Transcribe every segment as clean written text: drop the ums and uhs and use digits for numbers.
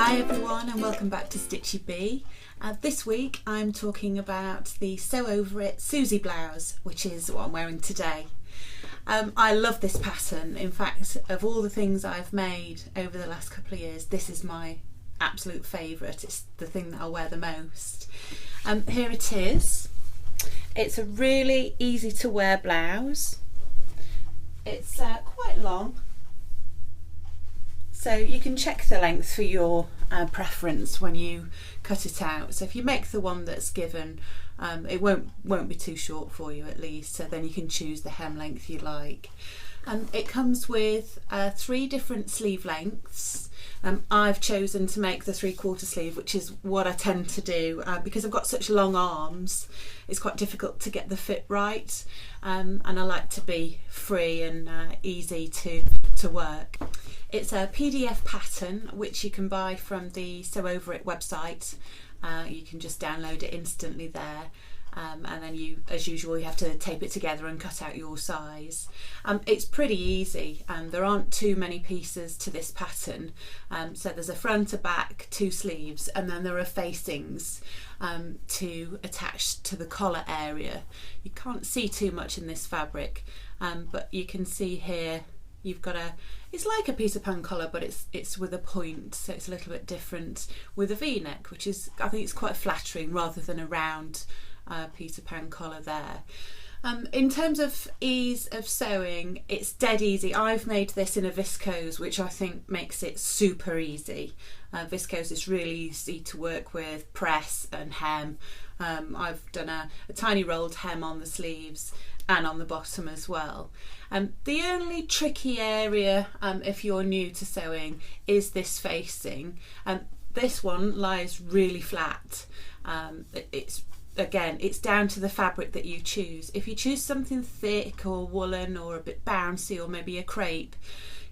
Hi everyone and welcome back to Stitchy Bee. This week I'm talking about the Sew Over It Susie Blouse, which is what I'm wearing today. I love this pattern. In fact, of all the things I've made over the last couple of years, this is my absolute favourite. It's the thing that I'll wear the most. Here it is. It's a really easy to wear blouse. It's quite long, so you can check the length for your preference when you cut it out. So if you make the one that's given, it won't be too short for you at least, so then you can choose the hem length you like. It comes with 3 different sleeve lengths. I've chosen to make the 3/4 sleeve, which is what I tend to do because I've got such long arms. It's quite difficult to get the fit right, and I like to be free and easy to work. It's a PDF pattern which you can buy from the Sew Over It website. You can just download it instantly there. And then you, as usual, you have to tape it together and cut out your size. It's pretty easy, and there aren't too many pieces to this pattern. So there's a front, a back, 2 sleeves, and then there are facings to attach to the collar area. You can't see too much in this fabric, but you can see here you've got it's like a Peter Pan collar, but it's with a point, so it's a little bit different, with a V-neck, which is, I think it's quite flattering rather than a round Peter Pan collar there. In terms of ease of sewing, it's dead easy. I've made this in a viscose, which I think makes it super easy. Viscose is really easy to work with, press and hem. I've done a tiny rolled hem on the sleeves and on the bottom as well. The only tricky area, if you're new to sewing, is this facing. This one lies really flat. Again, it's down to the fabric that you choose. If you choose something thick or woolen or a bit bouncy or maybe a crepe,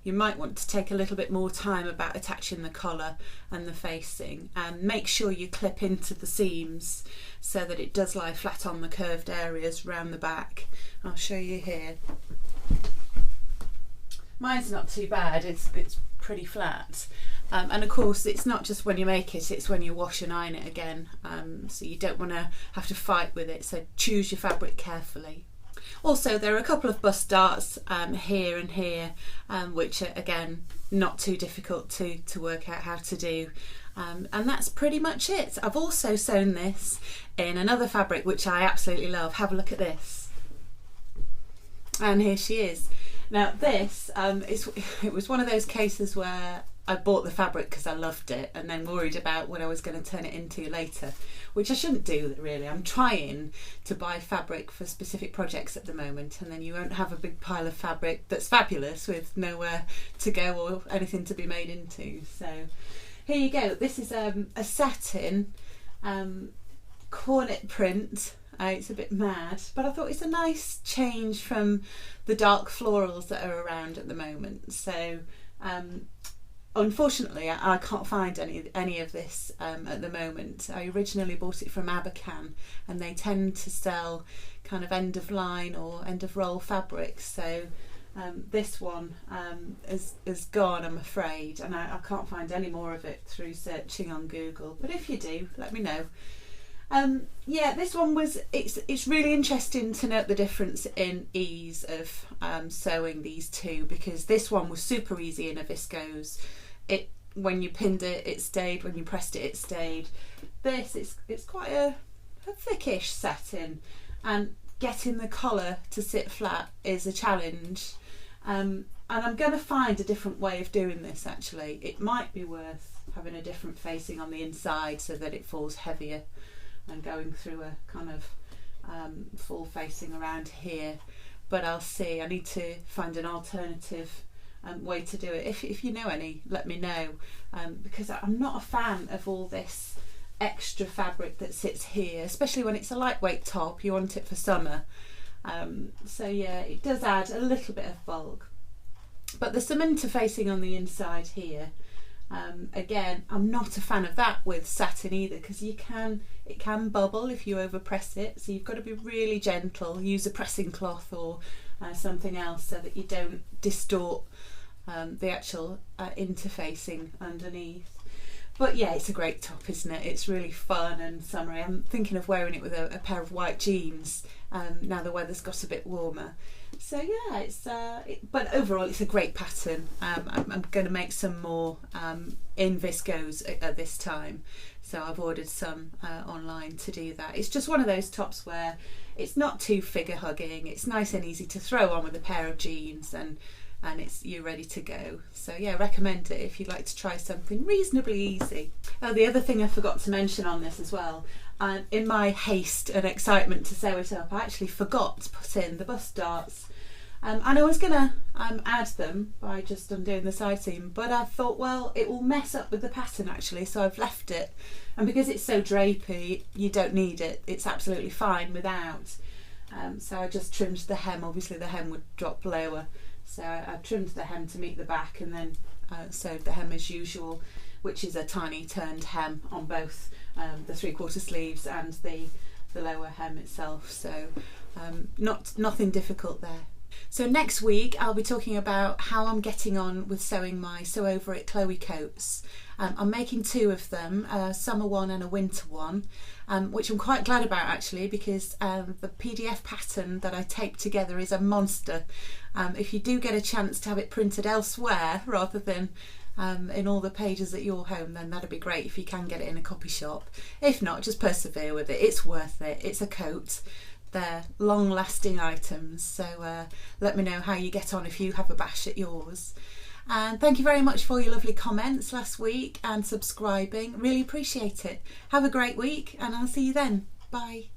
you might want to take a little bit more time about attaching the collar and the facing, and make sure you clip into the seams so that it does lie flat on the curved areas round the back. I'll show you here. Mine's not too bad, it's pretty flat. And of course, it's not just when you make it, it's when you wash and iron it again. So you don't want to have to fight with it, so choose your fabric carefully. Also, there are a couple of bust darts here and here, which are, again, not too difficult to work out how to do. And that's pretty much it. I've also sewn this in another fabric which I absolutely love. Have a look at this. And here she is. Now this, it was one of those cases where I bought the fabric because I loved it and then worried about what I was going to turn it into later, which I shouldn't do really. I'm trying to buy fabric for specific projects at the moment, and then you won't have a big pile of fabric that's fabulous with nowhere to go or anything to be made into. So here you go. This is a satin cornet print. It's a bit mad, but I thought it's a nice change from the dark florals that are around at the moment. So unfortunately, I can't find any of this at the moment. I originally bought it from Abakhan, and they tend to sell kind of end of line or end of roll fabrics. So this one is gone, I'm afraid, and I can't find any more of it through searching on Google. But if you do, let me know. Yeah, this one it's really interesting to note the difference in ease of sewing these two, because this one was super easy in a viscose. When you pinned it, it stayed. When you pressed it, it stayed. This it's quite a thickish satin, and getting the collar to sit flat is a challenge. And I'm going to find a different way of doing this. Actually, it might be worth having a different facing on the inside so that it falls heavier, and going through a kind of full facing around here. But I'll see. I need to find an alternative way to do it. If you know any, let me know, because I'm not a fan of all this extra fabric that sits here, especially when it's a lightweight top. You want it for summer. So yeah, it does add a little bit of bulk. But there's some interfacing on the inside here. Again, I'm not a fan of that with satin either, because it can bubble if you overpress it, so you've got to be really gentle. Use a pressing cloth or something else so that you don't distort the actual interfacing underneath. But yeah, it's a great top, isn't it? It's really fun and summery. I'm thinking of wearing it with a pair of white jeans now the weather's got a bit warmer. So yeah, but overall it's a great pattern. I'm going to make some more in viscose at this time. So I've ordered some online to do that. It's just one of those tops where it's not too figure hugging. It's nice and easy to throw on with a pair of jeans, and you're ready to go. So yeah, recommend it if you'd like to try something reasonably easy. Oh, the other thing I forgot to mention on this as well, in my haste and excitement to sew it up, I actually forgot to put in the bust darts. And I was going to add them by just undoing the side seam, but I thought, well, it will mess up with the pattern actually, so I've left it. And because it's so drapey, you don't need it. It's absolutely fine without. So I just trimmed the hem. Obviously the hem would drop lower, so I trimmed the hem to meet the back, and then sewed the hem as usual, which is a tiny turned hem on both the 3/4 sleeves and the lower hem itself. So nothing difficult there. So next week I'll be talking about how I'm getting on with sewing my Sew Over It Chloe coats. I'm making 2 of them, a summer one and a winter one, which I'm quite glad about actually, because the PDF pattern that I taped together is a monster. If you do get a chance to have it printed elsewhere rather than in all the pages at your home, then that'd be great if you can get it in a copy shop. If not, just persevere with it. It's worth it. It's a coat. They're long-lasting items, so let me know how you get on if you have a bash at yours. And thank you very much for your lovely comments last week and subscribing. Really appreciate it. Have a great week, and I'll see you then. Bye.